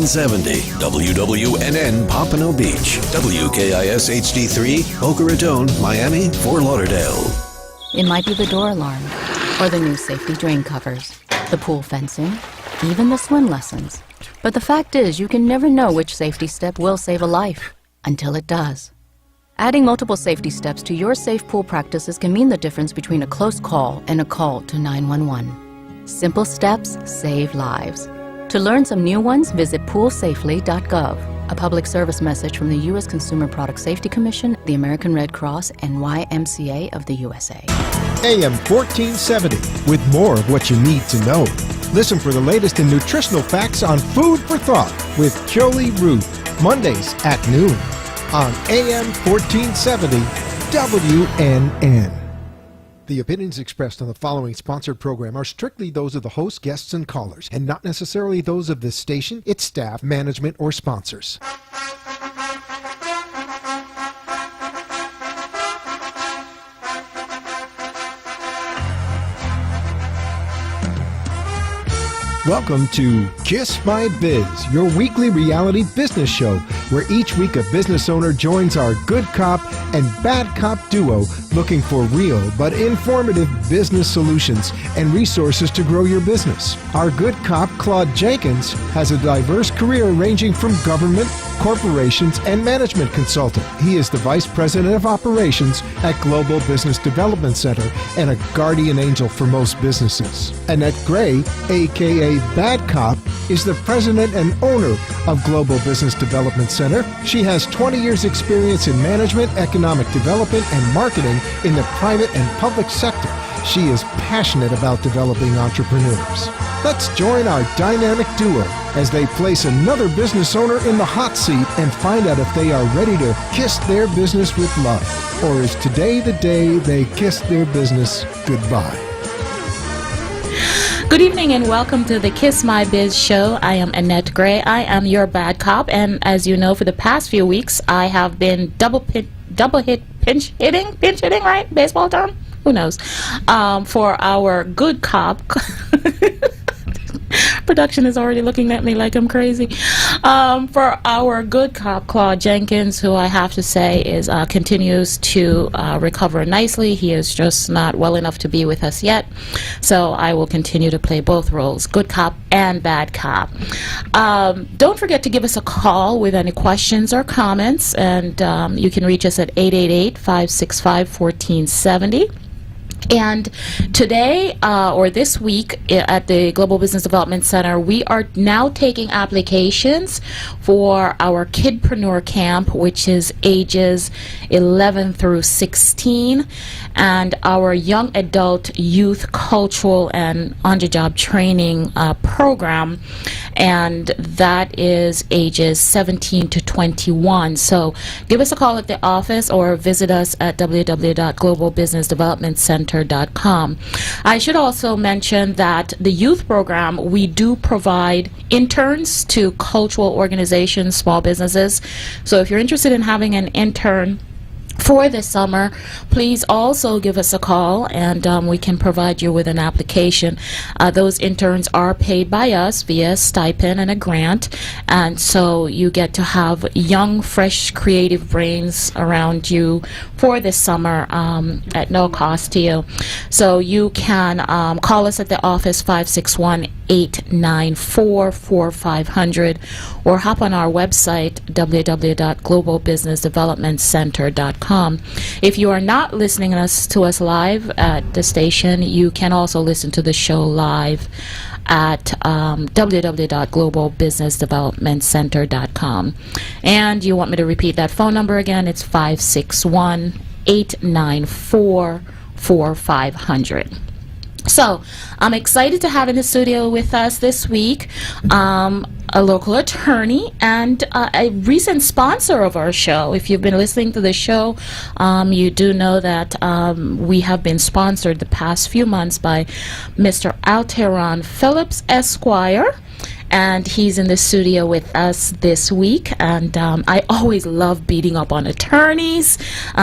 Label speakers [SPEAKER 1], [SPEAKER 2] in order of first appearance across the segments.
[SPEAKER 1] 1470 WWNN Pompano Beach, WKIS HD3 Boca Raton, Miami, Fort Lauderdale.
[SPEAKER 2] It might be the door alarm, or the new safety drain covers, the pool fencing, even the swim lessons. But the fact is, you can never know which safety step will save a life, until it does. Adding multiple safety steps to your safe pool practices can mean the difference between a close call and a call to 911. Simple steps save lives. To learn some new ones, visit poolsafely.gov. A public service message from the U.S. Consumer Product Safety Commission, the American Red Cross, and YMCA of the USA.
[SPEAKER 3] AM 1470, with more of what you need to know. Listen for the latest in nutritional facts on Food for Thought with Jolie Ruth, Mondays at noon on AM 1470 WNN. The opinions expressed on the following sponsored program are strictly those of the host, guests, and callers, and not necessarily those of this station, its staff, management, or sponsors. Welcome to Kiss My Biz, your weekly reality business show, where each week a business owner joins our good cop and bad cop duo looking for real but informative business solutions and resources to grow your business. Our good cop, Claude Jenkins, has a diverse career ranging from government, corporations, and management consultant. He is the Vice President of Operations at Global Business Development Center and a guardian angel for most businesses. Annette Gray, a.k.a. Bad Cop, is the President and owner of Global Business Development Center. She has 20 years experience in management, economic development, and marketing in the private and public sector. She is passionate about developing entrepreneurs. Let's join our dynamic duo as they place another business owner in the hot seat and find out if they are ready to kiss their business with love. Or is today the day they kiss their business goodbye?
[SPEAKER 4] Good evening and welcome to the Kiss My Biz show. I am Annette Gray. I am your bad cop, and as you know, for the past few weeks, I have been pinch hitting, right? Baseball term? Who knows? For our good cop. Production is already looking at me like I'm crazy. For our good cop, Claude Jenkins, who I have to say is continues to recover nicely. He is just not well enough to be with us yet. So I will continue to play both roles, good cop and bad cop. Don't forget to give us a call with any questions or comments, and you can reach us at 888-565-1470. And today, or this week, at the Global Business Development Center, we are now taking applications for our Kidpreneur Camp, which is ages 11 through 16, and our Young Adult Youth Cultural and On-the-Job Training program, and that is ages 17 to 21. So give us a call at the office or visit us at www.globalbusinessdevelopmentcenter.com. I should also mention that the youth program, we do provide interns to cultural organizations, small businesses. So if you're interested in having an intern for this summer, please also give us a call, and we can provide you with an application. Those interns are paid by us via stipend and a grant, and so you get to have young, fresh, creative brains around you for this summer at no cost to you. So you can call us at the office 561-894-4500 or hop on our website www.globalbusinessdevelopmentcenter.com. If you are not listening to us live at the station, you can also listen to the show live at www.globalbusinessdevelopmentcenter.com. And you want me to repeat that phone number again? It's 561-894-4500. So I'm excited to have in the studio with us this week a local attorney and a recent sponsor of our show. If you've been listening to the show, you do know that we have been sponsored the past few months by Mr. Alteron Phillips Esquire. and he's in the studio with us this week. And I always love beating up on attorneys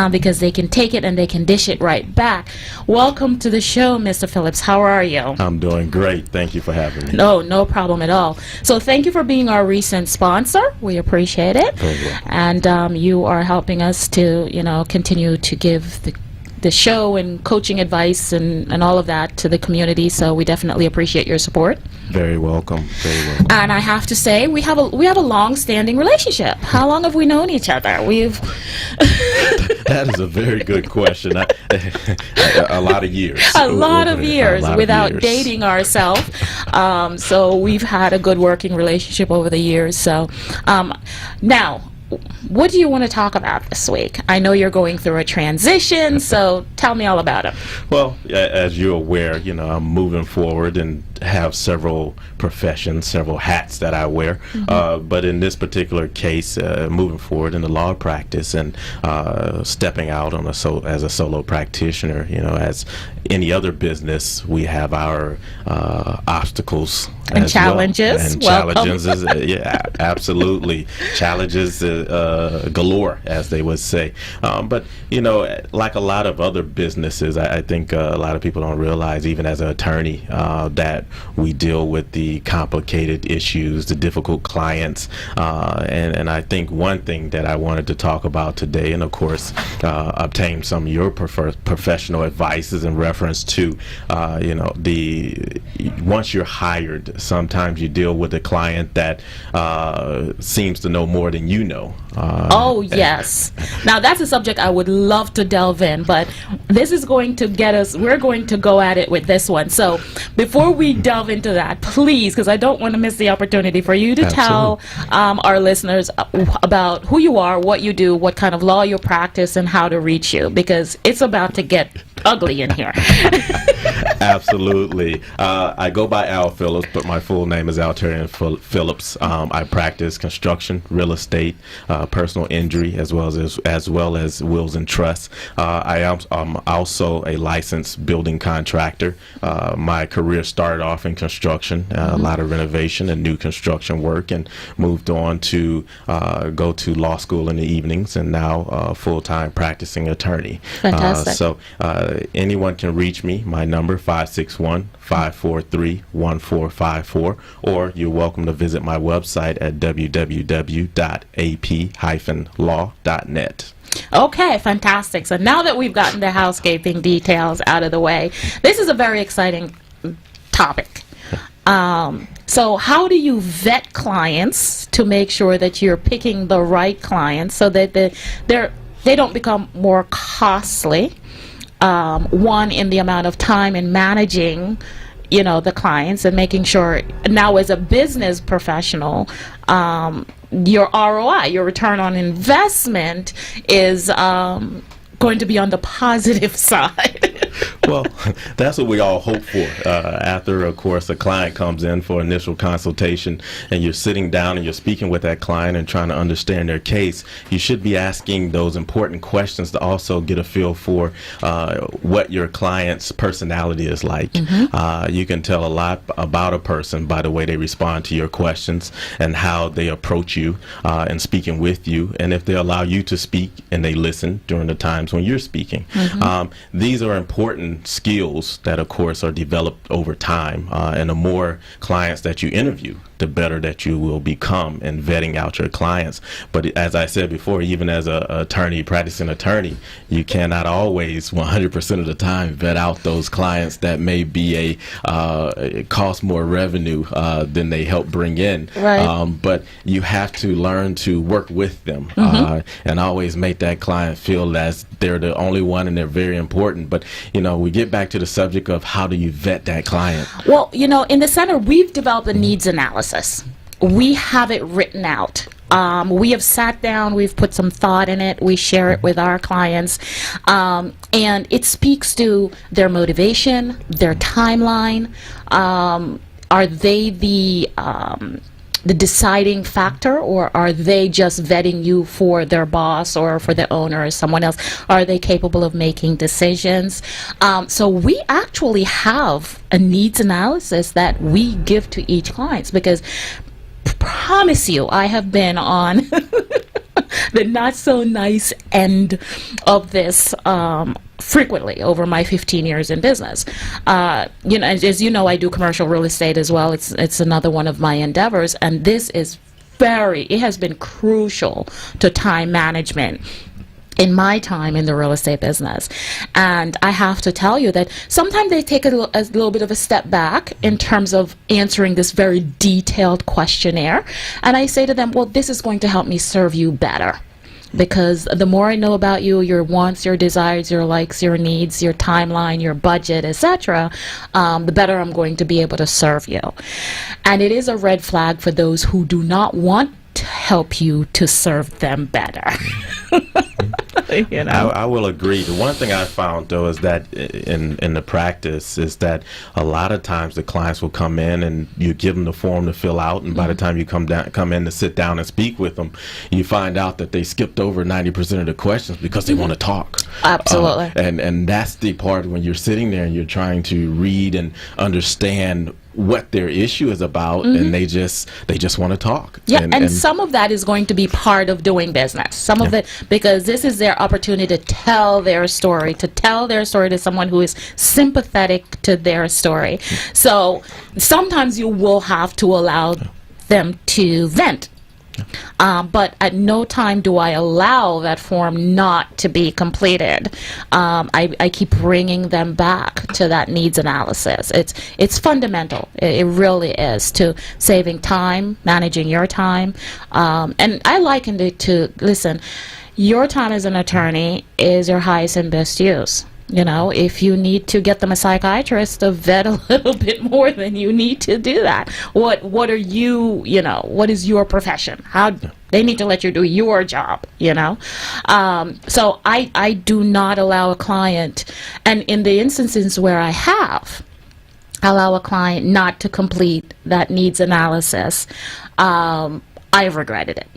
[SPEAKER 4] because they can take it and they can dish it right back. Welcome to the show, Mr. Phillips. How are you?
[SPEAKER 5] I'm doing great. Thank you for having me.
[SPEAKER 4] No problem at all. So thank you for being our recent sponsor. We appreciate it. And you are helping us to, continue to give the show and coaching advice and all of that to the community. So we definitely appreciate your support.
[SPEAKER 5] Very welcome. Very welcome.
[SPEAKER 4] And I have to say, we have a long-standing relationship. How long have we known each other?
[SPEAKER 5] That is a very good question. A lot of years.
[SPEAKER 4] A lot of years without dating ourselves. So we've had a good working relationship over the years. So now, what do you want to talk about this week? I know you're going through a transition, so tell me all about it.
[SPEAKER 5] Well, as you're aware, I'm moving forward and have several professions, several hats that I wear. But in this particular case, moving forward in the law practice and stepping out on as a solo practitioner, as any other business, we have our obstacles
[SPEAKER 4] and challenges.
[SPEAKER 5] Well. And challenges, yeah, absolutely. Challenges galore, as they would say. But like a lot of other businesses, I think a lot of people don't realize, even as an attorney, that we deal with the complicated issues, the difficult clients, and I think one thing that I wanted to talk about today, and of course obtain some of your professional advices in reference to, once you're hired, sometimes you deal with a client that seems to know more than you know.
[SPEAKER 4] Yes. Now that's a subject I would love to delve in, but this is going to get us, we're going to go at it with this one. So before we delve into that, please, because I don't want to miss the opportunity for you to tell our listeners about who you are, what you do, what kind of law you practice, and how to reach you, because it's about to get ugly in here.
[SPEAKER 5] Absolutely. I go by Al Phillips, but my full name is Alterian Phillips. I practice construction, real estate, personal injury, as well as wills and trusts. I am also a licensed building contractor. My career started off in construction, a lot of renovation and new construction work, and moved on to go to law school in the evenings, and now full-time practicing attorney.
[SPEAKER 4] Fantastic.
[SPEAKER 5] So anyone can reach me. My number 561-543-1454, or you're welcome to visit my website at www.ap-law.net.
[SPEAKER 4] Okay, fantastic. So now that we've gotten the housekeeping details out of the way, this is a very exciting topic. So how do you vet clients to make sure that you're picking the right clients so that they don't become more costly? One, in the amount of time in managing, the clients, and making sure now as a business professional, your ROI, your return on investment, is going to be on the positive side.
[SPEAKER 5] Well, that's what we all hope for. After, of course, a client comes in for initial consultation and you're sitting down and you're speaking with that client and trying to understand their case, you should be asking those important questions to also get a feel for what your client's personality is like. You can tell a lot about a person by the way they respond to your questions and how they approach you and speaking with you, and if they allow you to speak and they listen during the times when you're speaking. These are important skills that, of course, are developed over time, and the more clients that you interview, the better that you will become in vetting out your clients. But as I said before, even as an attorney, practicing attorney, you cannot always 100% of the time vet out those clients that may be cost more revenue than they help bring in.
[SPEAKER 4] Right.
[SPEAKER 5] But you have to learn to work with them and always make that client feel as they're the only one and they're very important. But we get back to the subject of how do you vet that client?
[SPEAKER 4] Well, in the center, we've developed a needs analysis. We have it written out. We have sat down, we've put some thought in it, we share it with our clients, and it speaks to their motivation, their timeline. Are they the the deciding factor, or are they just vetting you for their boss or for the owner or someone else? Are they capable of making decisions? So we actually have a needs analysis that we give to each client, because promise you, I have been on the not so nice end of this frequently over my 15 years in business. As you know, I do commercial real estate as well. It's another one of my endeavors, and this is it has been crucial to time management in my time in the real estate business. And I have to tell you that sometimes they take a little bit of a step back in terms of answering this very detailed questionnaire. And I say to them, well, this is going to help me serve you better. Because the more I know about you, your wants, your desires, your likes, your needs, your timeline, your budget, etc., the better I'm going to be able to serve you. And it is a red flag for those who do not want to help you to serve them better.
[SPEAKER 5] I will agree. The one thing I found, though, is that in the practice is that a lot of times the clients will come in and you give them the form to fill out, and by the time you come in to sit down and speak with them, you find out that they skipped over 90% of the questions because they want to talk.
[SPEAKER 4] Absolutely.
[SPEAKER 5] And that's the part when you're sitting there and you're trying to read and understand what their issue is about, and they just want to talk.
[SPEAKER 4] Yeah, and some of that is going to be part of doing business. Some of it, because this is their opportunity to tell their story, to someone who is sympathetic to their story. So sometimes you will have to allow them to vent. But at no time do I allow that form not to be completed. I keep bringing them back to that needs analysis. It's fundamental. It really is, to saving time, managing your time. And I likened it to, listen, your time as an attorney is your highest and best use. If you need to get them a psychiatrist to vet a little bit more, then you need to do that. What are you, what is your profession? How they need to let you do your job, So I do not allow a client, and in the instances where I have, allow a client not to complete that needs analysis, I've regretted it.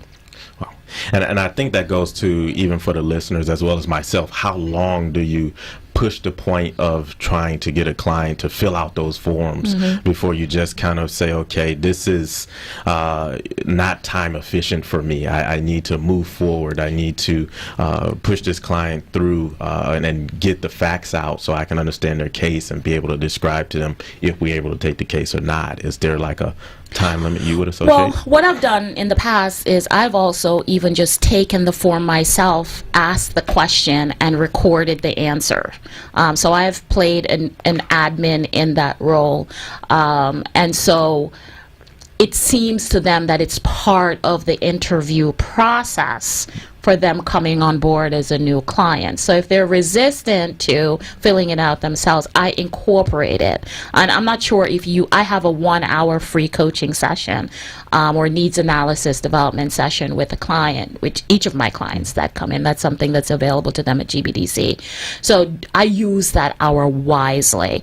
[SPEAKER 5] And I think that goes to, even for the listeners as well as myself, how long do you push the point of trying to get a client to fill out those forms before you just kind of say, okay, this is not time efficient for me. I need to move forward. I need to push this client through and then get the facts out so I can understand their case and be able to describe to them if we're able to take the case or not. Is there like a time limit you would associate?
[SPEAKER 4] Well, what I've done in the past is I've also even just taken the form myself, asked the question, and recorded the answer. So I've played an admin in that role. And so it seems to them that it's part of the interview process for them coming on board as a new client. So if they're resistant to filling it out themselves, I incorporate it. And I'm not sure if I have a 1-hour free coaching session or needs analysis development session with a client, which each of my clients that come in, that's something that's available to them at GBDC. So I use that hour wisely.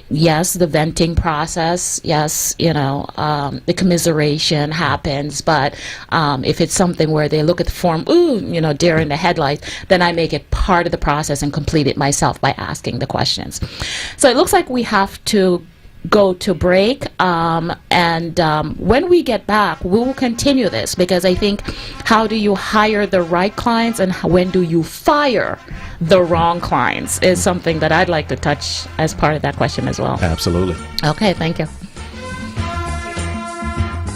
[SPEAKER 4] Yes, the venting process, yes, the commiseration happens, but if it's something where they look at the form, deer in the headlights, then I make it part of the process and complete it myself by asking the questions. So it looks like we have to go to break, and when we get back, we will continue this, because I think how do you hire the right clients and when do you fire the wrong clients is something that I'd like to touch as part of that question as well.
[SPEAKER 5] Absolutely.
[SPEAKER 4] Okay, thank you.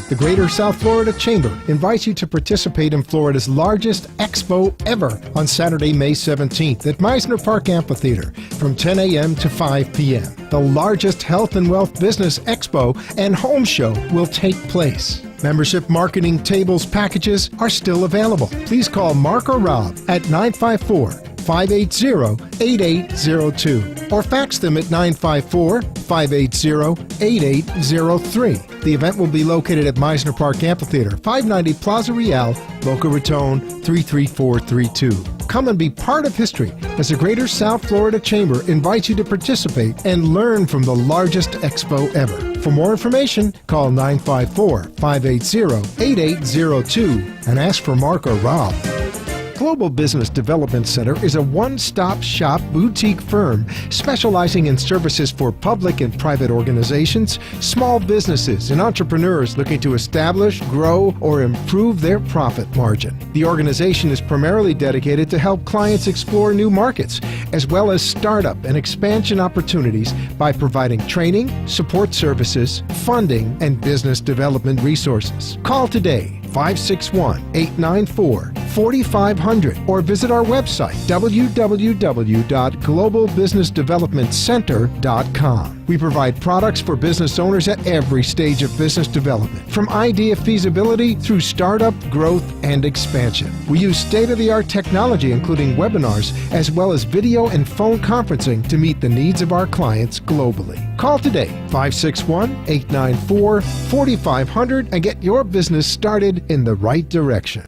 [SPEAKER 3] The Greater South Florida Chamber invites you to participate in Florida's largest expo ever on Saturday, May 17th at Meisner Park Amphitheater from 10 a.m. to 5 p.m. The largest health and wealth business expo and home show will take place. Membership marketing tables packages are still available. Please call Mark or Rob at 954-580-8802 or fax them at 954-580-8803. The event will be located at Meisner Park Amphitheater, 590 Plaza Real, Boca Raton 33432. Come and be part of history as the Greater South Florida Chamber invites you to participate and learn from the largest expo ever. For more information, call 954-580-8802 and ask for Mark or Rob. Global Business Development Center is a one-stop shop boutique firm specializing in services for public and private organizations, small businesses, and entrepreneurs looking to establish, grow, or improve their profit margin. The organization is primarily dedicated to help clients explore new markets, as well as startup and expansion opportunities by providing training, support services, funding, and business development resources. Call today, 561-894-4500, or visit our website, www.globalbusinessdevelopmentcenter.com. We provide products for business owners at every stage of business development, from idea feasibility through startup, growth, and expansion. We use state-of-the-art technology, including webinars, as well as video and phone conferencing to meet the needs of our clients globally. Call today, 561-894-4500, and get your business started in the right direction.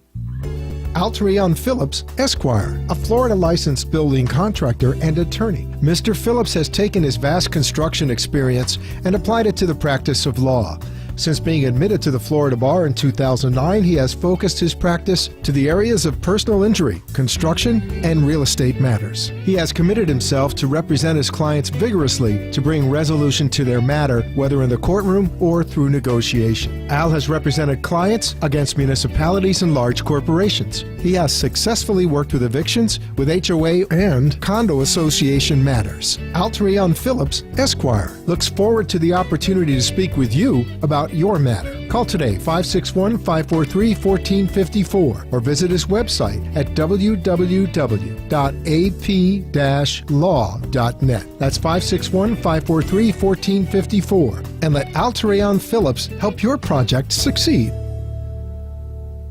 [SPEAKER 3] Alterion Phillips, Esquire, a Florida licensed building contractor and attorney. Mr. Phillips has taken his vast construction experience and applied it to the practice of law. Since being admitted to the Florida bar in 2009, he has focused his practice to the areas of personal injury, construction, and real estate matters. He has committed himself to represent his clients vigorously to bring resolution to their matter, whether in the courtroom or through negotiation. Al has represented clients against municipalities and large corporations. He has successfully worked with evictions, with HOA and condo association matters. Alterion Phillips, Esquire, looks forward to the opportunity to speak with you about your matter. Call today, 561-543-1454, or visit his website at www.ap-law.net. That's 561-543-1454. And let Alterion Phillips help your project succeed.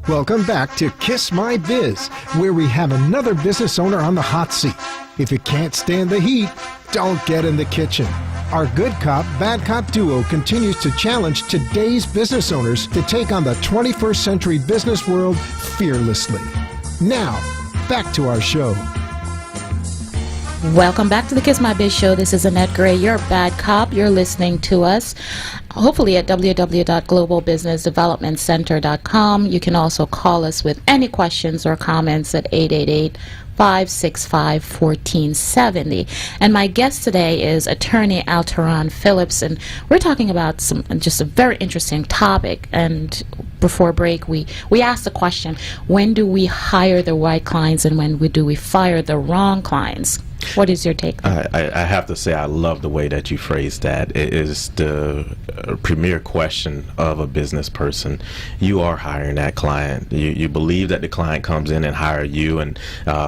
[SPEAKER 3] Welcome back to Kiss My Biz, where we have another business owner on the hot seat. If you can't stand the heat, don't get in the kitchen. Our good cop, bad cop duo continues to challenge today's business owners to take on the 21st century business world fearlessly. Now, back to our show.
[SPEAKER 4] Welcome back to the Kiss My Biz show. This is Annette Gray, your bad cop. You're listening to us hopefully at www.globalbusinessdevelopmentcenter.com. You can also call us with any questions or comments at 888-565-1470. And my guest today is attorney Alterion Phillips, and we're talking about just a very interesting topic. And before break, we asked the question, when do we hire the right clients and when do we fire the wrong clients? What is your take?
[SPEAKER 5] I have to say I love the way that you phrased that. It is the premier question of a business person. You are hiring that client. You believe that the client comes in and hire you, and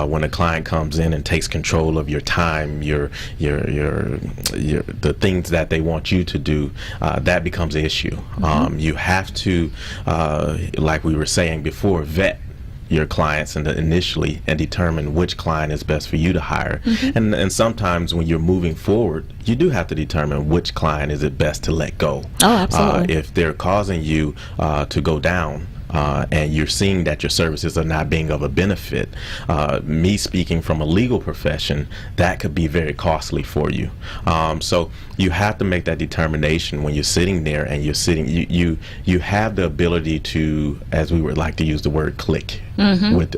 [SPEAKER 5] when a client comes in and takes control of your time, the things that they want you to do, that becomes an issue. Mm-hmm. You have to, like we were saying before, vet your clients initially and determine which client is best for you to hire. Mm-hmm. And sometimes when you're moving forward, you do have to determine which client is it best to let go.
[SPEAKER 4] Oh, absolutely.
[SPEAKER 5] If they're causing you to go down, and you're seeing that your services are not being of a benefit, me speaking from a legal profession, that could be very costly for you. So you have to make that determination when you're sitting there and you're sitting, you have the ability to, as we would like to use the word, click. Mm-hmm. with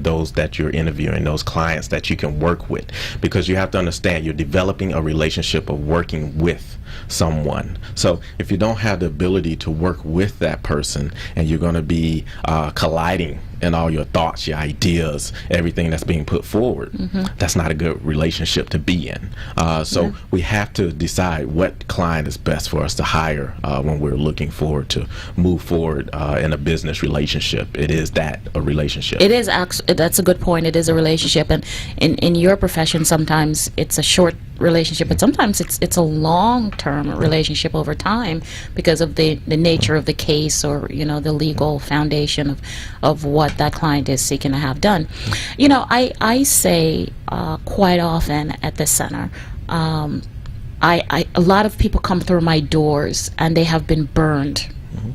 [SPEAKER 5] those that you're interviewing, those clients that you can work with, because you have to understand you're developing a relationship of working with someone. So if you don't have the ability to work with that person and you're going to be colliding in all your thoughts, your ideas, everything that's being put forward, mm-hmm. that's not a good relationship to be in. So we have to decide what client is best for us to hire when we're looking forward to move forward in a business relationship. It is that, a relationship.
[SPEAKER 4] It is, that's a good point. It is a relationship, and in your profession, sometimes it's a short relationship, but sometimes it's a long-term relationship over time because of the nature of the case, or the legal foundation of what that client is seeking to have done. I say quite often at the center, a lot of people come through my doors and they have been burned. Mm-hmm.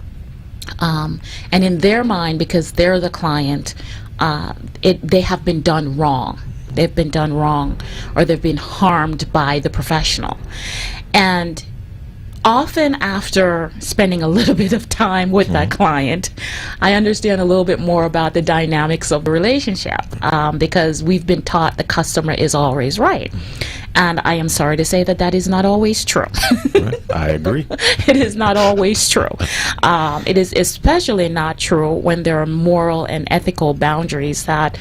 [SPEAKER 4] And in their mind, because they're the client, they have been done wrong. They've been done wrong, or they've been harmed by the professional. And often after spending a little bit of time with that client, I understand a little bit more about the dynamics of the relationship, because we've been taught the customer is always right. And I am sorry to say that that is not always true.
[SPEAKER 5] Right. I agree.
[SPEAKER 4] It is not always true. It is especially not true when there are moral and ethical boundaries that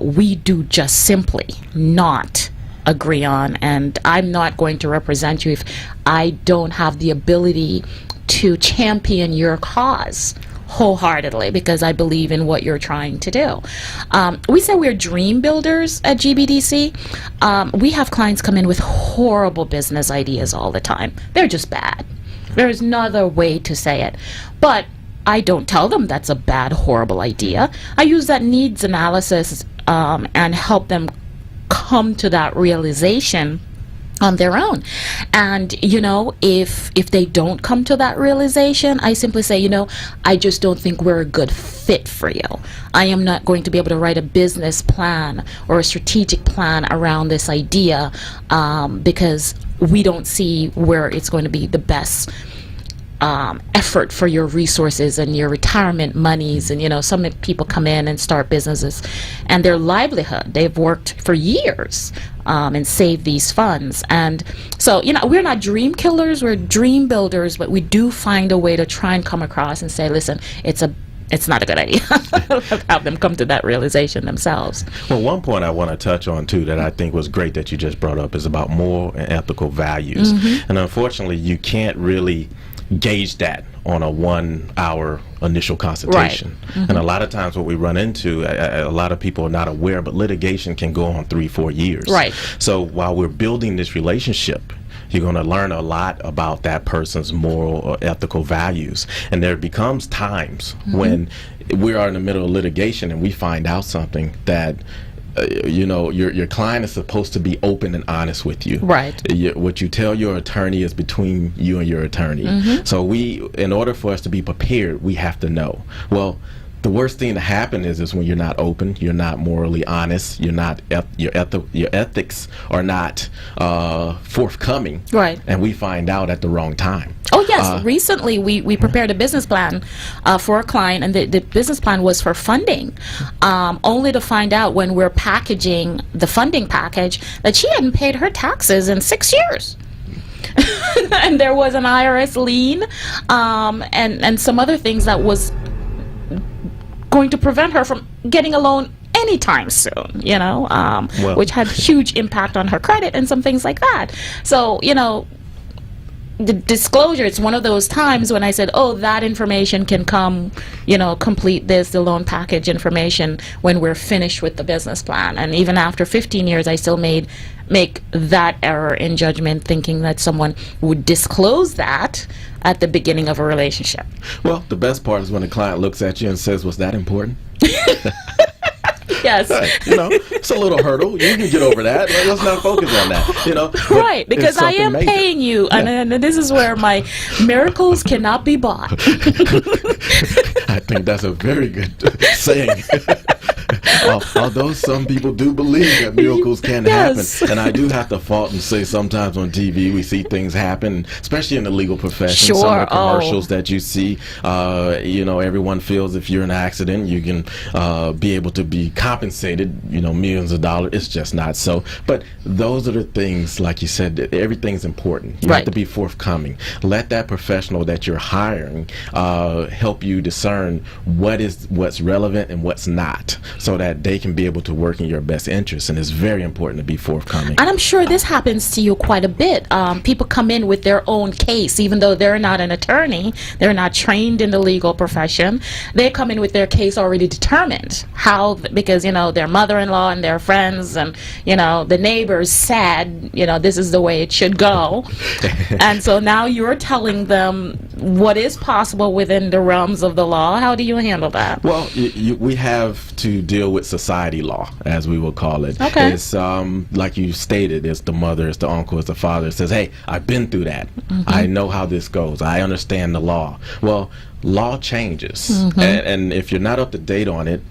[SPEAKER 4] we do just simply not agree on. And I'm not going to represent you if I don't have the ability to champion your cause wholeheartedly, because I believe in what you're trying to do. We say we're dream builders at GBDC. We have clients come in with horrible business ideas all the time. They're just bad. There's no other way to say it. But I don't tell them that's a bad, horrible idea. I use that needs analysis and help them come to that realization on their own. And if they don't come to that realization, I simply say, I just don't think we're a good fit for you. I am not going to be able to write a business plan or a strategic plan around this idea, because we don't see where it's going to be the best effort for your resources and your retirement monies. And some people come in and start businesses, and their livelihood, they've worked for years and saved these funds. And so we're not dream killers, we're dream builders, but we do find a way to try and come across and say, listen, it's not a good idea. Have them come to that realization themselves.
[SPEAKER 5] Well, one point I want to touch on too that I think was great that you just brought up is about moral and ethical values. And unfortunately, you can't really gauge that on a 1 hour initial consultation. Right. And a lot of times what we run into, a lot of people are not aware, but litigation can go on 3-4 years.
[SPEAKER 4] Right.
[SPEAKER 5] So while we're building this relationship, you're going to learn a lot about that person's moral or ethical values. And there becomes times when we are in the middle of litigation and we find out something that your client is supposed to be open and honest with you.
[SPEAKER 4] Right.
[SPEAKER 5] What you tell your attorney is between you and your attorney. So in order for us to be prepared, we have to know. Well, the worst thing to happen is when you're not open, you're not morally honest, you're not your ethics are not forthcoming. Right. And we find out at the wrong time.
[SPEAKER 4] Oh yes, recently we prepared a business plan for a client, and the business plan was for funding, only to find out when we're packaging the funding package that she hadn't paid her taxes in 6 years. And there was an IRS lien and some other things that was going to prevent her from getting a loan anytime soon, which had huge impact on her credit and some things like that. So, the disclosure, it's one of those times when I said, oh, that information can come, complete the loan package information when we're finished with the business plan. And even after 15 years, I still make that error in judgment, thinking that someone would disclose that at the beginning of a relationship.
[SPEAKER 5] Well, the best part is when a client looks at you and says, was that important?
[SPEAKER 4] Yes.
[SPEAKER 5] It's a little hurdle. You can get over that. Let's not focus on that.
[SPEAKER 4] Right, because I am paying you, and this is where my miracles cannot be bought.
[SPEAKER 5] I think that's a very good saying. Although some people do believe that miracles can happen. And I do have to fault and say sometimes on TV we see things happen, especially in the legal profession.
[SPEAKER 4] Sure.
[SPEAKER 5] Some of the commercials that you see, everyone feels if you're in an accident, you can be able to be compensated, millions of dollars. It's just not so. But those are the things, like you said, everything's important. You have to be forthcoming. Let that professional that you're hiring help you discern what's relevant and what's not, so that they can be able to work in your best interest. And it's very important to be forthcoming.
[SPEAKER 4] And I'm sure this happens to you quite a bit. People come in with their own case, even though they're not an attorney, they're not trained in the legal profession. They come in with their case already determined. Because their mother-in-law and their friends and the neighbors said this is the way it should go. And so now you're telling them what is possible within the realms of the law. How do you handle that?
[SPEAKER 5] Well, we have to deal with society law, as we will call it.
[SPEAKER 4] Okay.
[SPEAKER 5] It's like you stated, it's the mother, it's the uncle, it's the father. It says, hey, I've been through that. I know how this goes. I understand the law. Well, law changes, and if you're not up to date on it,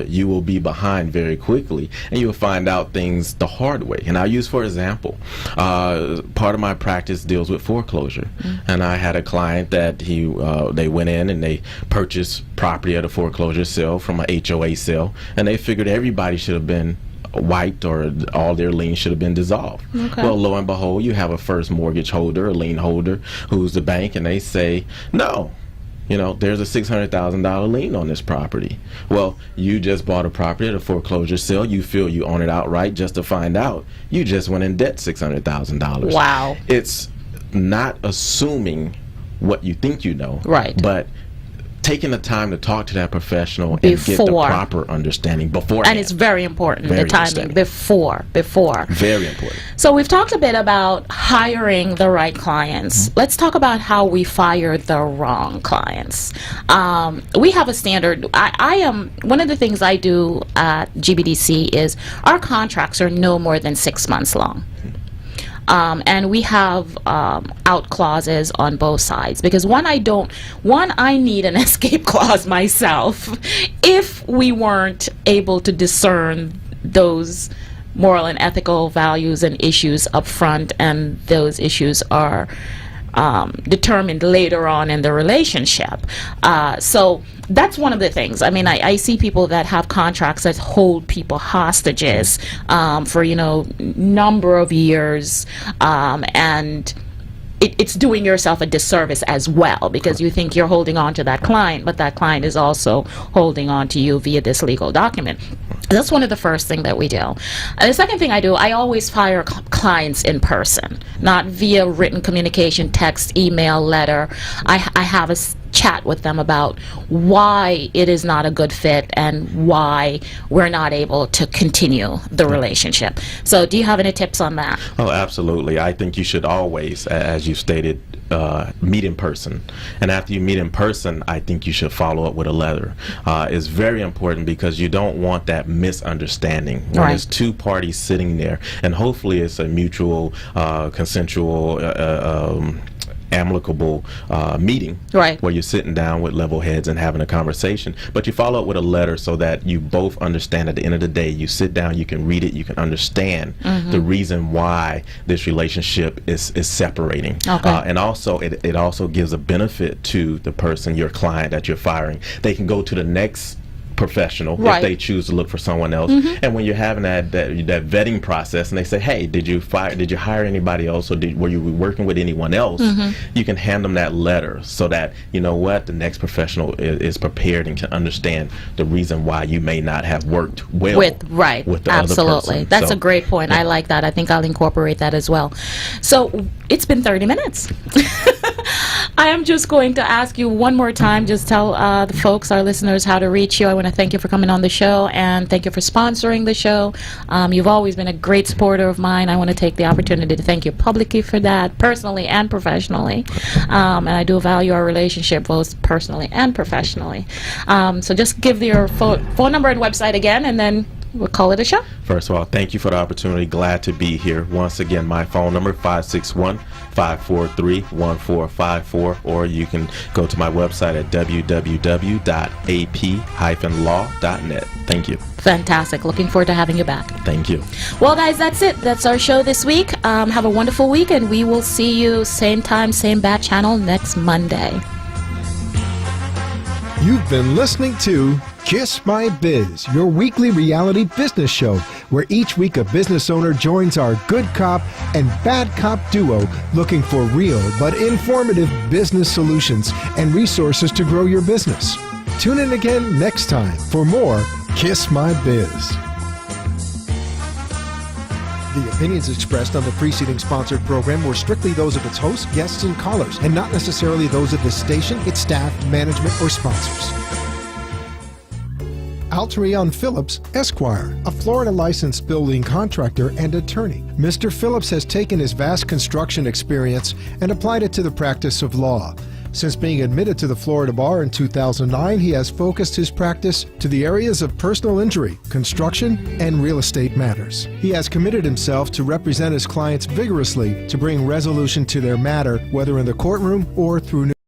[SPEAKER 5] you will be behind very quickly, and you'll find out things the hard way. And I'll use, for example, part of my practice deals with foreclosure, and I had a client that they went in and they purchased property at a foreclosure sale from an HOA sale, and they figured everybody should have been wiped or all their liens should have been dissolved.
[SPEAKER 4] Okay.
[SPEAKER 5] Well, lo and behold, you have a first mortgage holder, a lien holder, who's the bank, and they say, no, there's a $600,000 lien on this property. Well, you just bought a property at a foreclosure sale. You feel you own it outright, just to find out you just went in debt $600,000.
[SPEAKER 4] Wow.
[SPEAKER 5] It's not assuming what you think you know,
[SPEAKER 4] right?
[SPEAKER 5] But taking the time to talk to that professional and get the proper understanding beforehand.
[SPEAKER 4] And it's very important, the timing before.
[SPEAKER 5] Very important.
[SPEAKER 4] So we've talked a bit about hiring the right clients. Let's talk about how we fire the wrong clients. We have a standard. I am one of the things I do at GBDC is our contracts are no more than 6 months long. And we have out clauses on both sides, because I need an escape clause myself if we weren't able to discern those moral and ethical values and issues up front, and those issues are determined later on in the relationship. So that's one of the things. I mean, I see people that have contracts that hold people hostages for, number of years, and it's doing yourself a disservice as well, because you think you're holding on to that client, but that client is also holding on to you via this legal document. That's one of the first things that we do. The second thing I do, I always fire clients in person, not via written communication, text, email, letter. I have a chat with them about why it is not a good fit and why we're not able to continue the relationship. So do you have any tips on that?
[SPEAKER 5] Oh, absolutely. I think you should always, as you stated, meet in person. And after you meet in person, I think you should follow up with a letter. It's very important, because you don't want that misunderstanding when
[SPEAKER 4] Right.
[SPEAKER 5] there's two parties sitting there, and hopefully it's a mutual, consensual, amicable meeting,
[SPEAKER 4] Right.
[SPEAKER 5] where you're sitting down with level heads and having a conversation, but you follow up with a letter so that you both understand at the end of the day. You sit down, you can read it, you can understand the reason why this relationship is separating.
[SPEAKER 4] Okay.
[SPEAKER 5] And also it also gives a benefit to the person, your client that you're firing. They can go to the next professional
[SPEAKER 4] Right.
[SPEAKER 5] if they choose to look for someone else. And when you're having that vetting process, and they say, hey, did you hire anybody else, or were you working with anyone else, you can hand them that letter so that the next professional is prepared and can understand the reason why you may not have worked well with the
[SPEAKER 4] Absolutely.
[SPEAKER 5] other person.
[SPEAKER 4] That's a great point. I like that. I think I'll incorporate that as well. So it's been 30 minutes. I am just going to ask you one more time, just tell the folks, our listeners, how to reach you. I want to thank you for coming on the show, and thank you for sponsoring the show. You've always been a great supporter of mine. I want to take the opportunity to thank you publicly for that, personally and professionally. And I do value our relationship both personally and professionally. So just give your phone number and website again, and then we'll call it a show.
[SPEAKER 5] First of all, thank you for the opportunity. Glad to be here. Once again, my phone number, 561-543-1454, or you can go to my website at www.ap-law.net. Thank you.
[SPEAKER 4] Fantastic. Looking forward to having you back.
[SPEAKER 5] Thank you.
[SPEAKER 4] Well, guys, that's it. That's our show this week. Have a wonderful week, and we will see you same time, same bat channel next Monday.
[SPEAKER 3] You've been listening to Kiss My Biz, your weekly reality business show, where each week a business owner joins our good cop and bad cop duo looking for real but informative business solutions and resources to grow your business. Tune in again next time for more Kiss My Biz. The opinions expressed on the preceding sponsored program were strictly those of its hosts, guests, and callers, and not necessarily those of the station, its staff, management, or sponsors. Alterion Phillips, Esquire, a Florida licensed building contractor and attorney. Mr. Phillips has taken his vast construction experience and applied it to the practice of law. Since being admitted to the Florida bar in 2009, he has focused his practice to the areas of personal injury, construction, and real estate matters. He has committed himself to represent his clients vigorously to bring resolution to their matter, whether in the courtroom or through